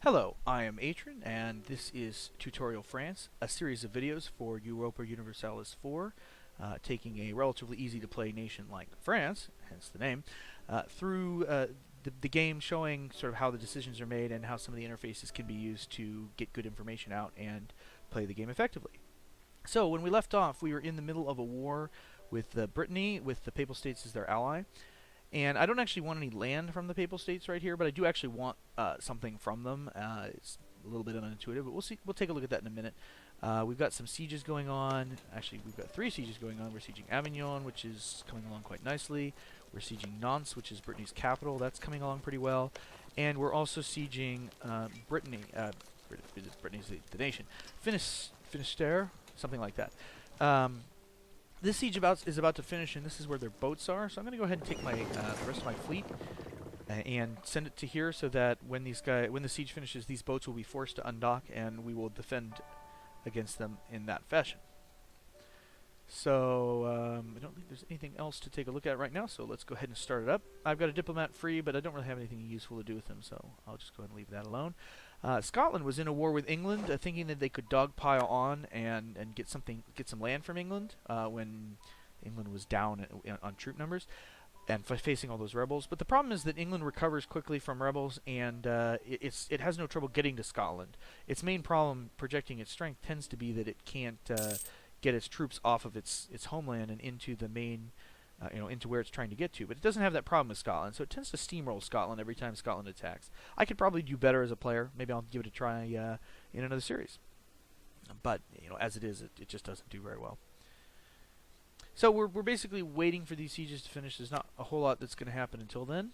Hello, I am Atron, and this is Tutorial France, a series of videos for Europa Universalis 4, taking a relatively easy-to-play nation like France, hence the name, through the game, showing sort of how the decisions are made and how some of the interfaces can be used to get good information out and play the game effectively. So when we left off, we were in the middle of a war with Brittany, with the Papal States as their ally. And I don't actually want any land from the Papal States right here, but I do actually want something from them. It's a little bit unintuitive, but we'll see. We'll take a look at that in a minute. We've got some sieges going on. Actually, we've got 3 sieges going on. We're sieging Avignon, which is coming along quite nicely. We're sieging Nantes, which is Brittany's capital. That's coming along pretty well. And we're also sieging Brittany. Brittany's the nation. Finistère, something like that. This siege is about to finish, and this is where their boats are. So I'm going to go ahead and take my the rest of my fleet and send it to here, so that when the siege finishes, these boats will be forced to undock, and we will defend against them in that fashion. So I don't think there's anything else to take a look at right now. So let's go ahead and start it up. I've got a diplomat free, but I don't really have anything useful to do with him, so I'll just go ahead and leave that alone. Scotland was in a war with England, thinking that they could dogpile on and get some land from England when England was down on troop numbers and facing all those rebels. But the problem is that England recovers quickly from rebels, and it has no trouble getting to Scotland. Its main problem, projecting its strength, tends to be that it can't get its troops off of its homeland and into the main. Into where it's trying to get to. But it doesn't have that problem with Scotland, so it tends to steamroll Scotland every time Scotland attacks. I could probably do better as a player. Maybe I'll give it a try in another series. But, as it is, it just doesn't do very well. So we're basically waiting for these sieges to finish. There's not a whole lot that's going to happen until then.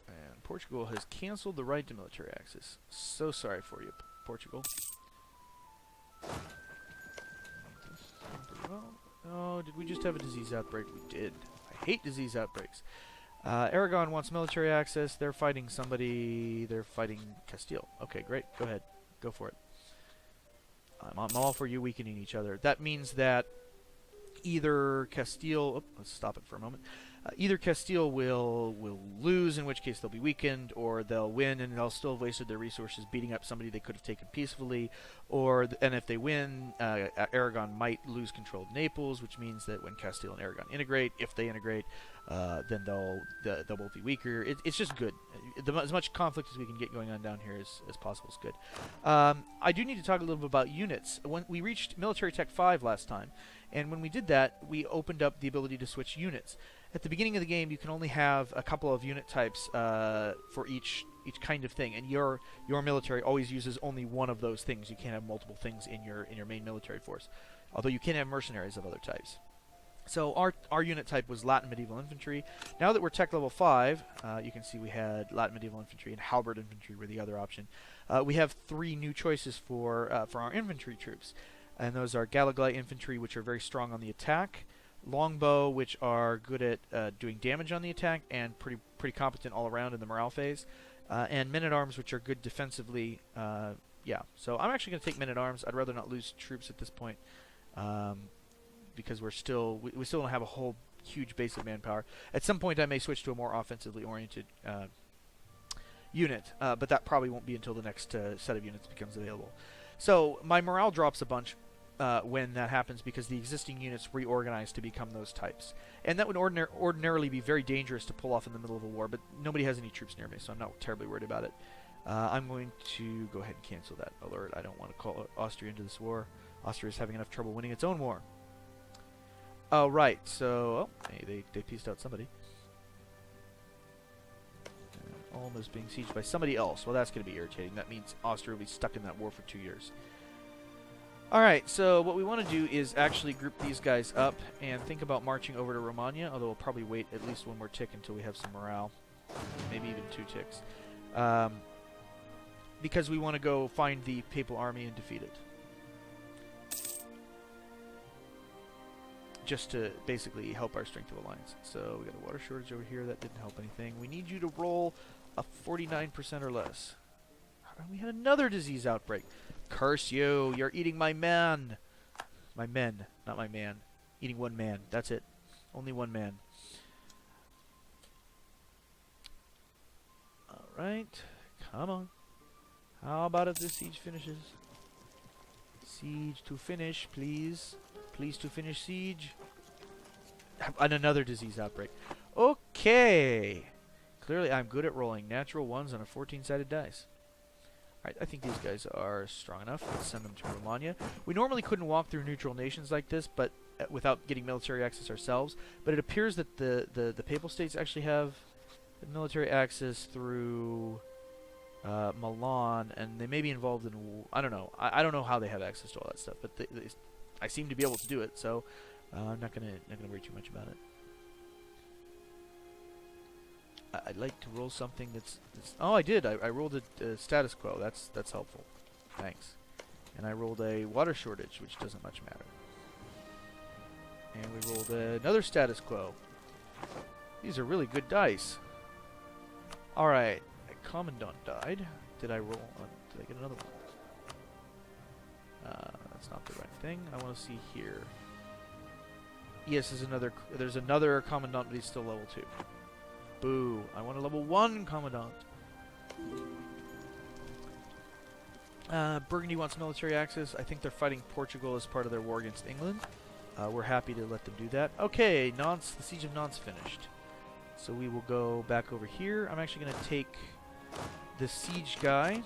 And Portugal has canceled the right to military access. So sorry for you, Portugal. Oh, did we just have a disease outbreak? We did. I hate disease outbreaks. Aragon wants military access. They're fighting somebody. They're fighting Castile. Okay, great. Go ahead. Go for it. I'm all for you weakening each other. That means that either Castile... Oh, let's stop it for a moment. Either Castile will lose, in which case they'll be weakened, or they'll win and they'll still have wasted their resources beating up somebody they could have taken peacefully. And if they win, Aragon might lose control of Naples, which means that when Castile and Aragon integrate, if they integrate, then they'll both be weaker. It's just good. As much conflict as we can get going on down here as possible is good. I do need to talk a little bit about units. When we reached Military Tech 5 last time, and when we did that, we opened up the ability to switch units. At the beginning of the game, you can only have a couple of unit types for each kind of thing, and your military always uses only one of those things. You can't have multiple things in your main military force, although you can have mercenaries of other types. So our unit type was Latin Medieval Infantry. Now that we're Tech Level 5, you can see we had Latin Medieval Infantry and Halberd Infantry were the other option. We have 3 new choices for our infantry troops, and those are Gallagly Infantry, which are very strong on the attack, Longbow, which are good at doing damage on the attack and pretty competent all around in the morale phase, and Men-at-Arms, which are good defensively. Yeah, so I'm actually going to take Men-at-Arms. I'd rather not lose troops at this point, because we still don't have a whole huge base of manpower. At some point, I may switch to a more offensively oriented unit, but that probably won't be until the next set of units becomes available. So my morale drops a bunch when that happens, because the existing units reorganize to become those types. And that would ordinarily be very dangerous to pull off in the middle of a war, but nobody has any troops near me, so I'm not terribly worried about it. I'm going to go ahead and cancel that alert. I don't want to call Austria into this war. Austria is having enough trouble winning its own war. Oh, right, so... Oh, hey, they pieced out somebody. Almost being sieged by somebody else. Well, that's going to be irritating. That means Austria will be stuck in that war for 2 years. Alright, so what we want to do is actually group these guys up and think about marching over to Romagna, although we'll probably wait at least one more tick until we have some morale. Maybe even 2 ticks. Because we want to go find the Papal army and defeat it. Just to basically help our strength of alliance. So we got a water shortage over here. That didn't help anything. We need you to roll a 49% or less. We had another disease outbreak. Curse you! You're eating my men! My men, not my man. Eating one man. That's it. Only one man. Alright. Come on. How about if this siege finishes? Siege to finish, please. Please to finish siege. And another disease outbreak. Okay. Clearly, I'm good at rolling natural ones on a 14-sided dice. Alright, I think these guys are strong enough. Let's send them to Romagna. We normally couldn't walk through neutral nations like this, but without getting military access ourselves. But it appears that the Papal States actually have military access through Milan, and they may be involved in... I don't know. I don't know how they have access to all that stuff, but I seem to be able to do it, so I'm not gonna worry too much about it. I'd like to roll something that's oh, I did. I rolled a status quo. That's helpful. Thanks. And I rolled a water shortage, which doesn't much matter. And we rolled another status quo. These are really good dice. All right. A commandant died. Did I roll? Did I get another one? That's not the right thing. I want to see here. Yes, there's another commandant, but he's still level 2. Boo. I want a level 1 commandant. Burgundy wants military access. I think they're fighting Portugal as part of their war against England. We're happy to let them do that. Okay, Nantes, the siege of Nantes finished. So we will go back over here. I'm actually going to take the siege guy. I'm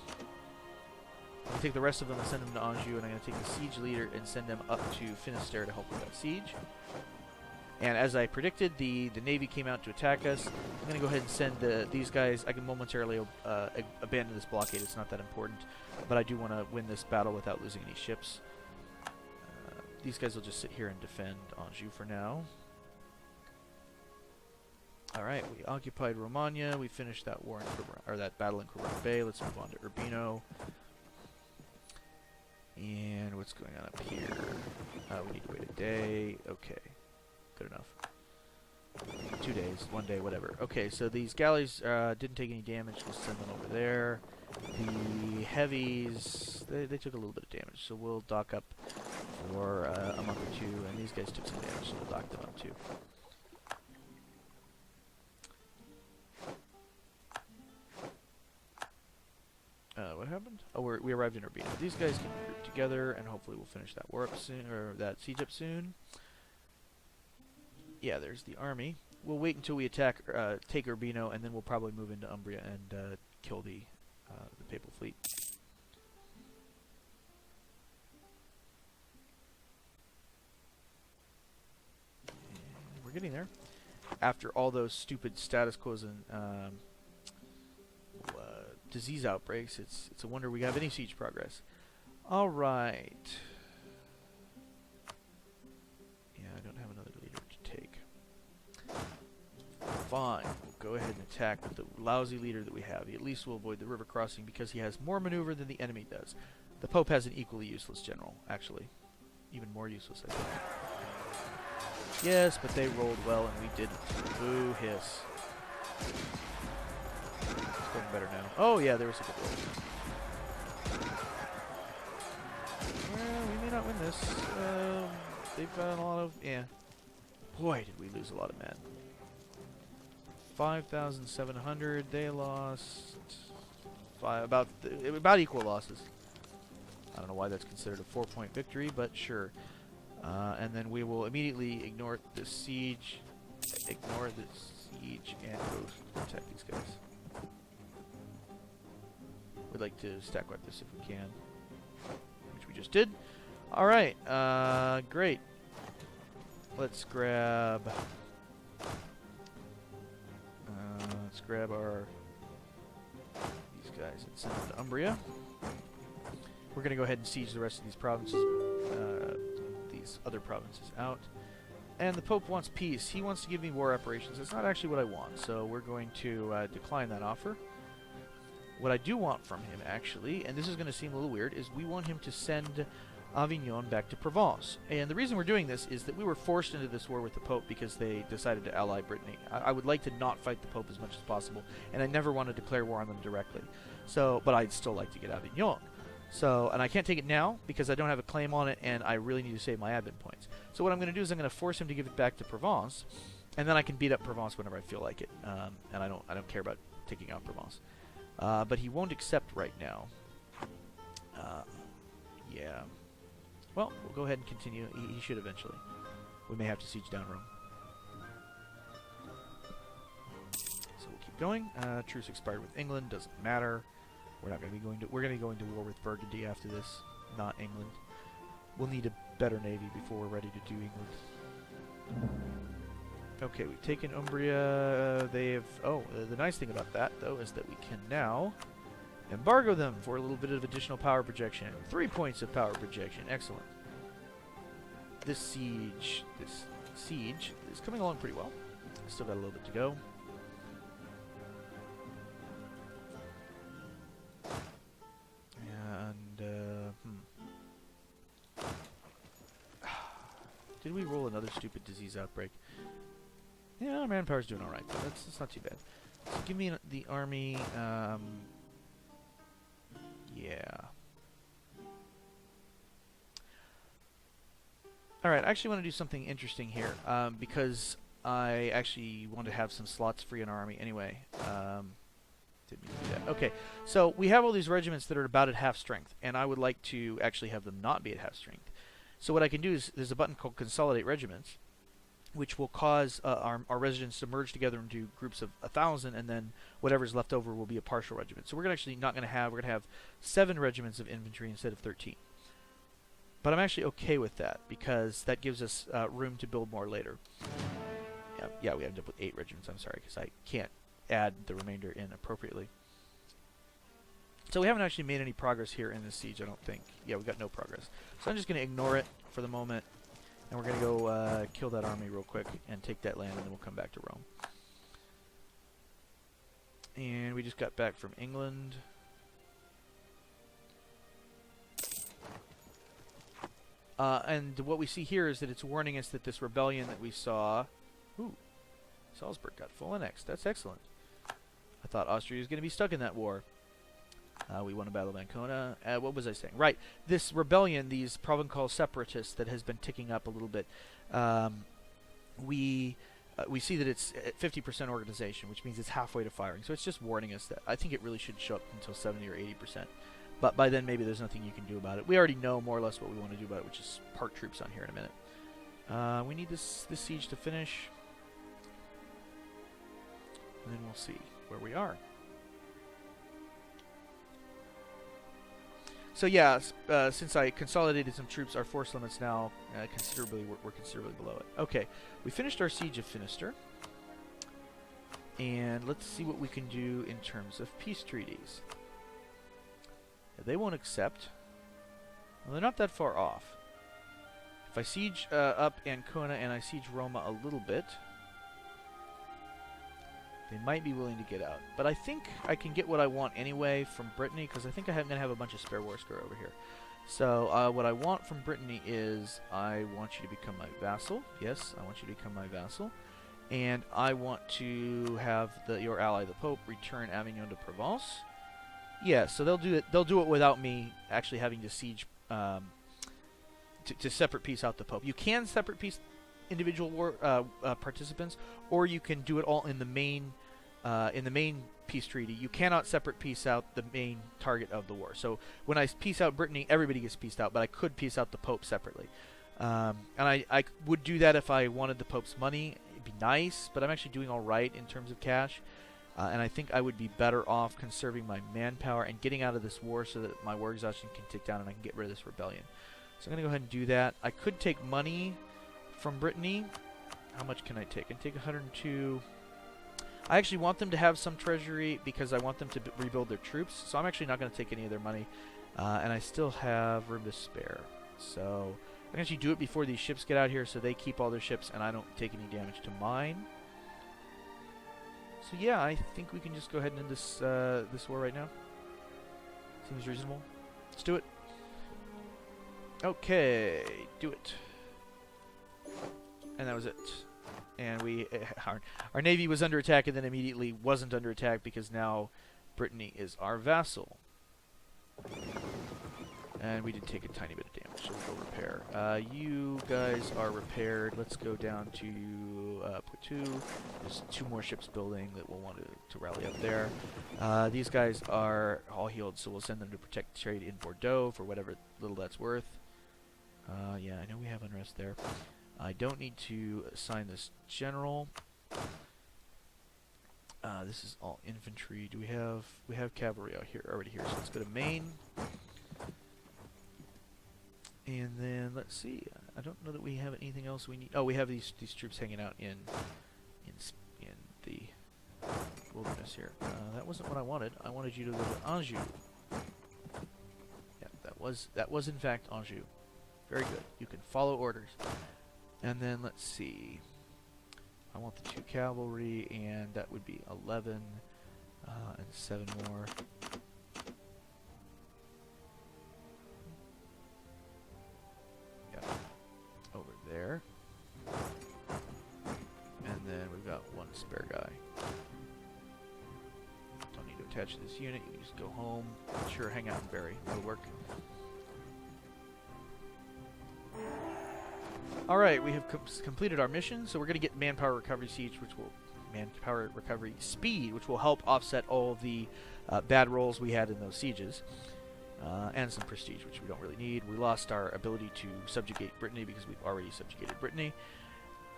going to take the rest of them and send them to Anjou, and I'm going to take the siege leader and send them up to Finisterre to help with that siege. And as I predicted, the Navy came out to attack us. I'm going to go ahead and send these guys. I can momentarily abandon this blockade. It's not that important. But I do want to win this battle without losing any ships. These guys will just sit here and defend Anjou for now. Alright, we occupied Romagna. We finished that war in that battle in Quiberon Bay. Let's move on to Urbino. And what's going on up here? We need to wait a day. Okay. Good enough. 2 days, 1 day, whatever. Okay, so these galleys didn't take any damage. We'll send them over there. The heavies, they took a little bit of damage, so we'll dock up for a month or 2. And these guys took some damage, so we'll dock them up too. What happened? Oh, we arrived in Urbino. These guys can group together, and hopefully we'll finish that war up soon, or that siege up soon. Yeah, there's the army. We'll wait until we take Urbino, and then we'll probably move into Umbria and kill the Papal fleet. And we're getting there. After all those stupid status quos and disease outbreaks, it's a wonder we have any siege progress. All right. Yeah, I don't have another leader to take. Fine, we'll go ahead and attack with the lousy leader that we have. At least we'll avoid the river crossing because he has more maneuver than the enemy does. The Pope has an equally useless general, actually. Even more useless, I think. Yes, but they rolled well and we didn't. Boo hiss. It's going better now. Oh yeah, there was a good roll. Well, we may not win this. They've got a lot of... yeah. Boy, did we lose a lot of men. 5,700. They lost... about equal losses. I don't know why that's considered a 4-point victory, but sure. And then we will immediately ignore the siege. Ignore the siege and go attack these guys. We'd like to stack wipe this if we can, which we just did. All right, great. Let's grab. Our these guys and send them to Umbria. We're gonna go ahead and siege the rest of these provinces, these other provinces out. And the Pope wants peace. He wants to give me war reparations. That's not actually what I want, so we're going to decline that offer. What I do want from him, actually, and this is going to seem a little weird, is we want him to send Avignon back to Provence. And the reason we're doing this is that we were forced into this war with the Pope because they decided to ally Brittany. I would like to not fight the Pope as much as possible, and I never want to declare war on them directly. So, but I'd still like to get Avignon. So, and I can't take it now because I don't have a claim on it, and I really need to save my admin points. So what I'm going to do is I'm going to force him to give it back to Provence, and then I can beat up Provence whenever I feel like it. And I don't care about taking out Provence. But he won't accept right now. Yeah. Well, we'll go ahead and continue. He should eventually. We may have to siege down Rome. So we'll keep going. Truce expired with England. Doesn't matter. We're not going to be going to. We're going to be going to war with Burgundy after this, not England. We'll need a better navy before we're ready to do England. Okay, we've taken Umbria. They have. Oh, the nice thing about that though is that we can now embargo them for a little bit of additional power projection. 3 points of power projection. Excellent. This siege is coming along pretty well. Still got a little bit to go. And did we roll another stupid disease outbreak? Yeah, our manpower's doing all right. Though. That's not too bad. So give me the army. Yeah. Alright, I actually want to do something interesting here, because I actually want to have some slots free in our army anyway. Didn't mean to do that. Okay, so we have all these regiments that are about at half strength, and I would like to actually have them not be at half strength. So what I can do is, there's a button called Consolidate Regiments, which will cause our residents to merge together into groups of 1,000, and then whatever's left over will be a partial regiment. So we're actually not going to have, we're going to have 7 regiments of infantry instead of 13. But I'm actually okay with that, because that gives us room to build more later. Yeah, we end up with 8 regiments, I'm sorry, because I can't add the remainder in appropriately. So we haven't actually made any progress here in this siege, I don't think. Yeah, we got no progress. So I'm just going to ignore it for the moment. And we're going to go kill that army real quick and take that land, and then we'll come back to Rome. And we just got back from England. And what we see here is that it's warning us that this rebellion that we saw... Ooh, Salzburg got full annexed. That's excellent. I thought Austria was going to be stuck in that war. We won a battle of Ancona. What was I saying? Right. This rebellion, these Provençal separatists that has been ticking up a little bit, we see that it's at 50% organization, which means it's halfway to firing. So it's just warning us that I think it really should show up until 70 or 80%. But by then, maybe there's nothing you can do about it. We already know more or less what we want to do about it, which is park troops on here in a minute. We need this siege to finish. And then we'll see where we are. So yeah, since I consolidated some troops, our force limits now we're considerably below it. Okay, we finished our siege of Finisterre. And let's see what we can do in terms of peace treaties. They won't accept. Well, they're not that far off. If I siege up Ancona and I siege Roma a little bit, they might be willing to get out. But I think I can get what I want anyway from Brittany, because I think I'm going to have a bunch of spare war score over here. So what I want from Brittany is I want you to become my vassal. Yes, I want you to become my vassal. And I want to have your ally, the Pope, return Avignon to Provence. Yeah, so they'll do it. They'll do it without me actually having to siege to separate peace out the Pope. You can separate peace individual war participants, or you can do it all in the main peace treaty. You cannot separate peace out the main target of the war. So when I peace out Brittany, everybody gets peaced out, but I could peace out the Pope separately. And I would do that if I wanted the Pope's money. It'd be nice, but I'm actually doing all right in terms of cash. And I think I would be better off conserving my manpower and getting out of this war so that my war exhaustion can tick down and I can get rid of this rebellion. So I'm going to go ahead and do that. I could take money from Brittany. How much can I take? I can take 102. I actually want them to have some treasury because I want them to rebuild their troops. So I'm actually not going to take any of their money. And I still have room to spare. So I can actually do it before these ships get out here so they keep all their ships and I don't take any damage to mine. So yeah, I think we can just go ahead and end this this war right now. Seems reasonable. Let's do it. Okay, do it. And that was it. And we our navy was under attack and then immediately wasn't under attack because now Brittany is our vassal. And we did take a tiny bit of damage, so we'll go repair. You guys are repaired. Let's go down to Poitou. There's 2 more ships building that we'll want to rally up there. These guys are all healed, so we'll send them to protect trade in Bordeaux for whatever little that's worth. Yeah, I know we have unrest there. I don't need to assign this general. This is all infantry. Do we have cavalry out here already here? So let's go to Maine. And then let's see. I don't know that we have anything else we need. Oh, we have these troops hanging out in the wilderness here. That wasn't what I wanted. I wanted you to go to Anjou. Yeah, that was in fact Anjou. Very good. You can follow orders. And then let's see. I want the 2 cavalry, and that would be 11 and 7 more. Over there. And then we've got 1 spare guy. Don't need to attach to this unit. You can just go home. Sure, hang out in Berry. That'll work. Alright, we have completed our mission, so we're going to get manpower recovery siege, which will manpower recovery speed, which will help offset all of the bad rolls we had in those sieges. And some prestige, which we don't really need. We lost our ability to subjugate Brittany because we've already subjugated Brittany.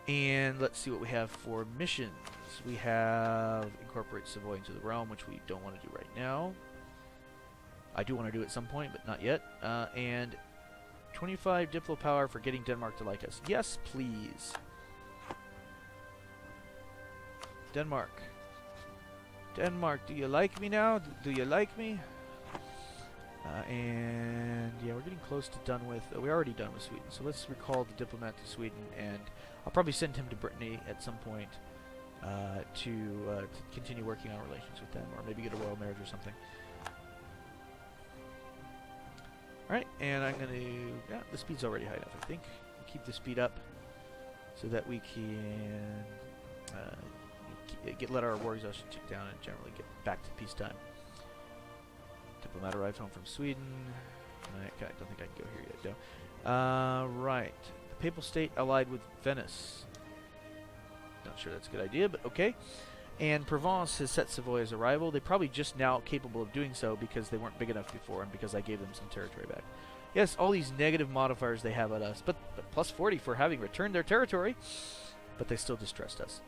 And let's see what we have for missions. We have incorporate Savoy into the realm, which we don't want to do right now. I do want to do at some point, but not yet. And 25 diplo power for getting Denmark to like us. Yes, please. Denmark. Denmark, do you like me now? Do you like me? And yeah, we're getting close to done with. We're already done with Sweden, so let's recall the diplomat to Sweden, and I'll probably send him to Brittany at some point to continue working on relations with them, or maybe get a royal marriage or something. All right, and I'm gonna. Yeah, the speed's already high enough, I think. We'll keep the speed up so that we can let our war exhaustion tick down and generally get back to peacetime. Diplomat arrived home from Sweden. I don't think I can go here yet, though. Right. The Papal State allied with Venice. Not sure that's a good idea, but okay. And Provence has set Savoy as a rival. They're probably just now capable of doing so because they weren't big enough before and because I gave them some territory back. Yes, all these negative modifiers they have on us, but plus 40 for having returned their territory. But they still distressed us.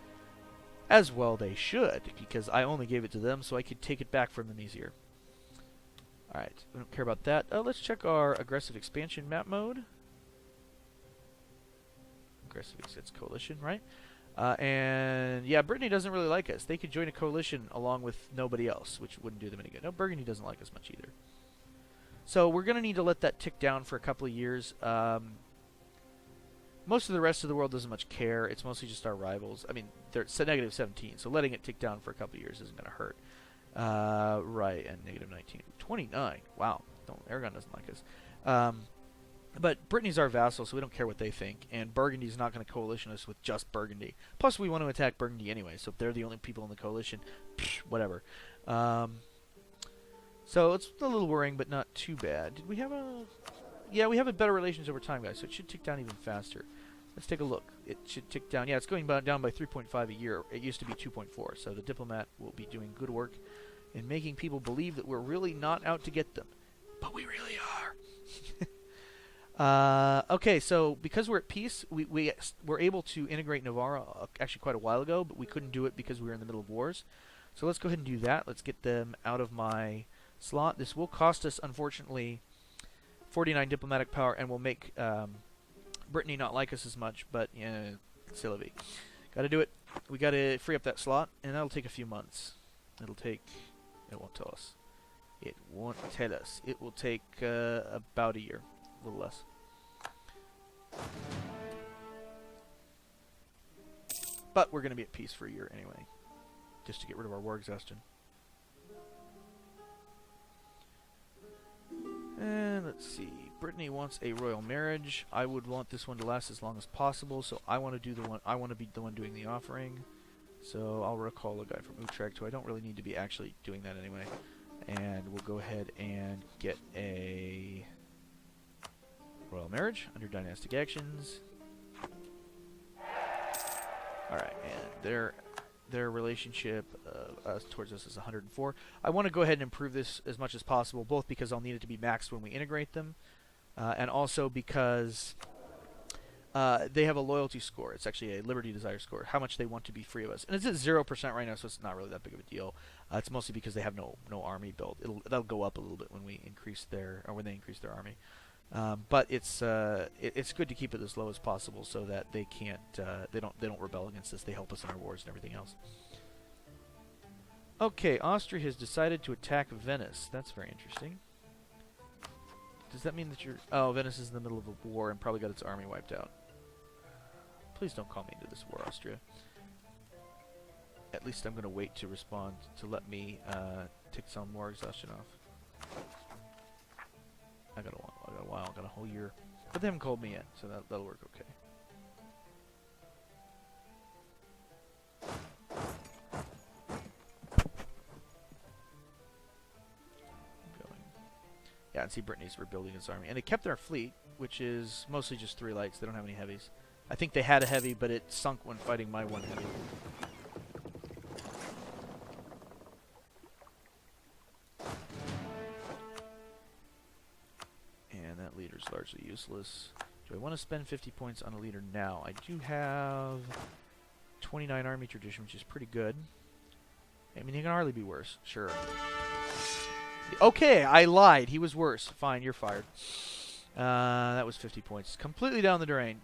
As well they should, because I only gave it to them so I could take it back from them easier. Alright, we don't care about that. Let's check our aggressive expansion map mode. Aggressive, it's coalition, right? And yeah, Brittany doesn't really like us. They could join a coalition along with nobody else, which wouldn't do them any good. No, Burgundy doesn't like us much either. So we're going to need to let that tick down for a couple of years. Most of the rest of the world doesn't much care. It's mostly just our rivals. I mean, they're negative 17, so letting it tick down for a couple of years isn't going to hurt. Right, and negative 19. 29. Wow. Aragon doesn't like us. But Brittany's our vassal, so we don't care what they think. And Burgundy's not going to coalition us with just Burgundy. Plus, we want to attack Burgundy anyway, so if they're the only people in the coalition, whatever. So it's a little worrying, but not too bad. Did we have a... Yeah, we have a better relations over time, guys, so it should tick down even faster. Let's take a look. It should tick down. Yeah, it's going down by 3.5 a year. It used to be 2.4, so the diplomat will be doing good work in making people believe that we're really not out to get them. But we really are. Okay, so because we're at peace, we were able to integrate Navarra actually quite a while ago, but we couldn't do it because we were in the middle of wars. So let's go ahead and do that. Let's get them out of my slot. This will cost us, unfortunately, 49 diplomatic power, and will make Brittany not like us as much, but yeah, silly. Gotta do it. We gotta free up that slot, and that'll take a few months. It'll take... It won't tell us. It won't tell us. It will take about a year. A little less. But we're going to be at peace for a year anyway. Just to get rid of our war exhaustion. And let's see. Brittany wants a royal marriage. I would want this one to last as long as possible, so I want to do the one. I want to be the one doing the offering. So I'll recall a guy from Utrecht, who I don't really need to be actually doing that anyway. And we'll go ahead and get a marriage under dynastic actions. Alright, and their relationship towards us is 104. I want to go ahead and improve this as much as possible, both because I'll need it to be maxed when we integrate them, and also because they have a loyalty score. It's actually a liberty desire score, how much they want to be free of us. And it's at 0% right now, so it's not really that big of a deal. It's mostly because they have no army built. That'll go up a little bit when we increase when they increase their army. But it's good to keep it as low as possible so that they can't they don't rebel against us. They help us in our wars and everything else. Okay, Austria has decided to attack Venice. That's very interesting. Does that mean that Venice is in the middle of a war and probably got its army wiped out? Please don't call me into this war, Austria. At least I'm going to wait to respond to let me take some war exhaustion off. I got a while, I got a whole year. But they haven't called me yet, so that'll work okay. Yeah, and see Brittany's rebuilding its army. And they kept their fleet, which is mostly just 3 lights. They don't have any heavies. I think they had a heavy, but it sunk when fighting my 1 heavy. And that leader's largely useless. Do I want to spend 50 points on a leader now? I do have 29 army tradition, which is pretty good. I mean, he can hardly be worse. Sure. Okay, I lied. He was worse. Fine, you're fired. That was 50 points. Completely down the drain.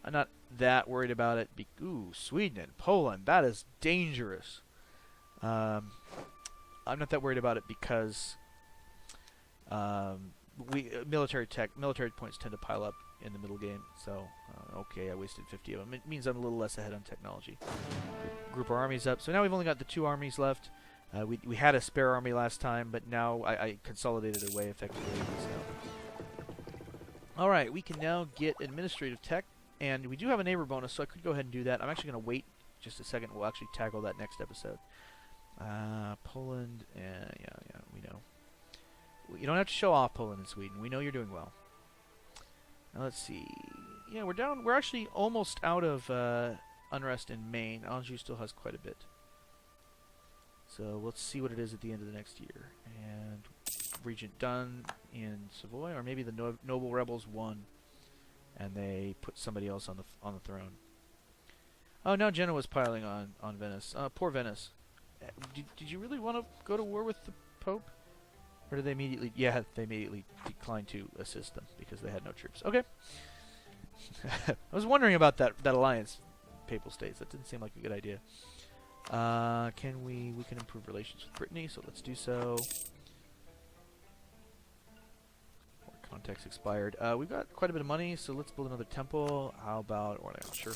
I'm not that worried about it. Ooh, Sweden and Poland. That is dangerous. I'm not that worried about it because military points tend to pile up in the middle game. So, okay, I wasted 50 of them. It means I'm a little less ahead on technology. Group our armies up. So now we've only got the 2 armies left. We had a spare army last time, but now I consolidated it away effectively. So. Alright, we can now get administrative tech, and we do have a neighbor bonus, so I could go ahead and do that. I'm actually going to wait just a second. We'll actually tackle that next episode. Poland, yeah, we know. You don't have to show off Poland and Sweden. We know you're doing well. Now let's see. Yeah, we're actually almost out of unrest in Maine. Anjou still has quite a bit. So let's see what it is at the end of the next year. And Regent done in Savoy, or maybe the noble rebels won, and they put somebody else on the throne. Oh, now Genoa's piling on Venice. Poor Venice. Did you really want to go to war with the Pope, or did they immediately? Yeah, they immediately declined to assist them because they had no troops. Okay. I was wondering about that alliance, Papal States. That didn't seem like a good idea. We can improve relations with Brittany, so let's do so. More context expired. We've got quite a bit of money, so let's build another temple. How about Orleans? Sure.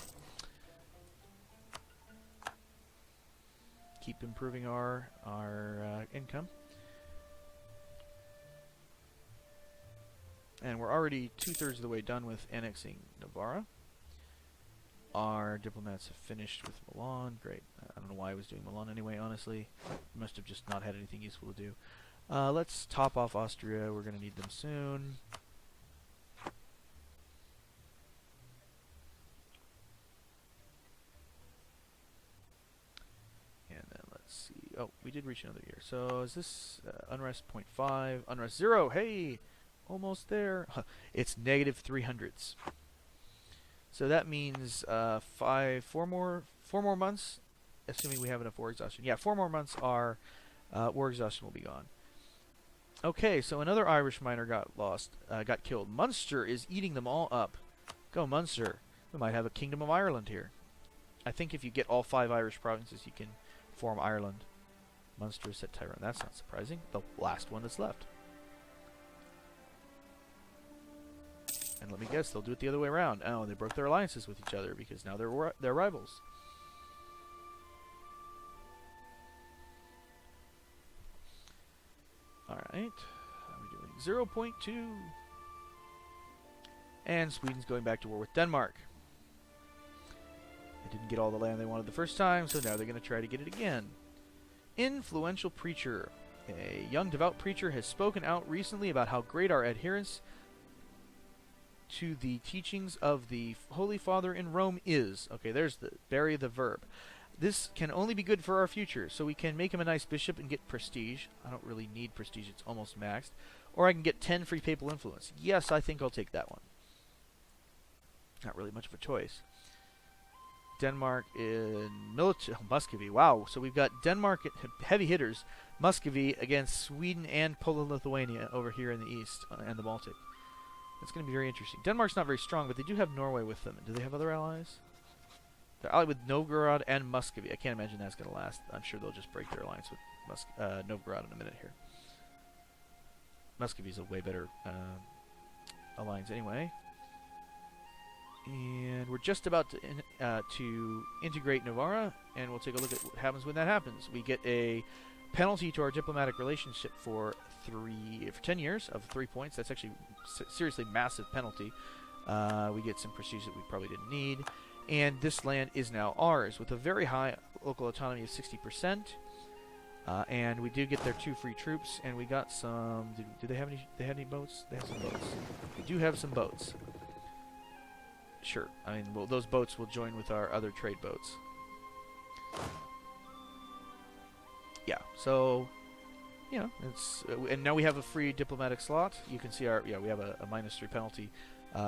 Keep improving our income. And we're already 2/3 of the way done with annexing Navarra. Our diplomats have finished with Milan. Great. I don't know why I was doing Milan anyway, honestly. I must have just not had anything useful to do. Let's top off Austria. We're going to need them soon. And then let's see. Oh, we did reach another year. So is this unrest 0.5? Unrest 0. Hey! Almost there. It's negative 300s. So that means 4 more months, assuming we have enough war exhaustion. Yeah, 4 more months, our war exhaustion will be gone. Okay, so another Irish miner got killed. Munster is eating them all up. Go Munster. We might have a Kingdom of Ireland here. I think if you get all 5 Irish provinces, you can form Ireland. Munster is set Tyrone. That's not surprising. The last one that's left. And let me guess, they'll do it the other way around. Oh, they broke their alliances with each other because now they're rivals. Alright. How are we doing? 0.2. And Sweden's going back to war with Denmark. They didn't get all the land they wanted the first time, so now they're going to try to get it again. Influential preacher. A young devout preacher has spoken out recently about how great our adherence to the teachings of the Holy Father in Rome is. Okay, there's the bury the verb. This can only be good for our future, so we can make him a nice bishop and get prestige. I don't really need prestige, it's almost maxed. Or I can get 10 free papal influence. Yes, I think I'll take that one. Not really much of a choice. Denmark in Muscovy. Wow, so we've got Denmark heavy hitters, Muscovy against Sweden and Poland-Lithuania over here in the east and the Baltic. That's going to be very interesting. Denmark's not very strong, but they do have Norway with them. Do they have other allies? They're allied with Novgorod and Muscovy. I can't imagine that's going to last. I'm sure they'll just break their alliance with Novgorod in a minute here. Muscovy's a way better alliance anyway. And we're just about to integrate Navarra, and we'll take a look at what happens when that happens. We get a penalty to our diplomatic relationship for 10 years of 3 points. That's actually seriously massive penalty. We get some prestige that we probably didn't need. And this land is now ours with a very high local autonomy of 60%. And we do get their 2 free troops, and we got some... Do they have any? They had any boats? They have some boats. We do have some boats. Sure. I mean, well, those boats will join with our other trade boats. Yeah. So, you know, it's and now we have a free diplomatic slot. You can see our we have a -3 penalty.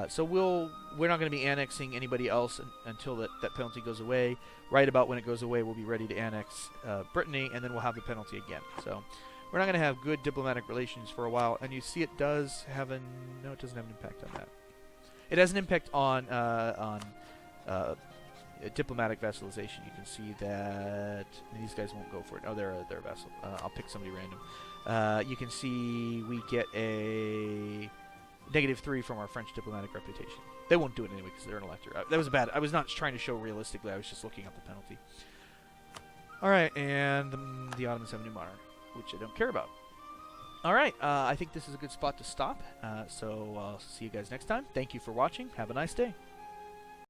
So we're not going to be annexing anybody else until that penalty goes away. Right about when it goes away, we'll be ready to annex Brittany, and then we'll have the penalty again. So we're not going to have good diplomatic relations for a while. And you see, it does have no, it doesn't have an impact on that. It has an impact on diplomatic vassalization. You can see that these guys won't go for it. Oh, they're a vassal. I'll pick somebody random. You can see we get a -3 from our French diplomatic reputation. They won't do it anyway because they're an elector. That was bad. I was not trying to show realistically. I was just looking up the penalty. All right, and the Ottomans have a new monarch, which I don't care about. All right, I think this is a good spot to stop. So I'll see you guys next time. Thank you for watching. Have a nice day.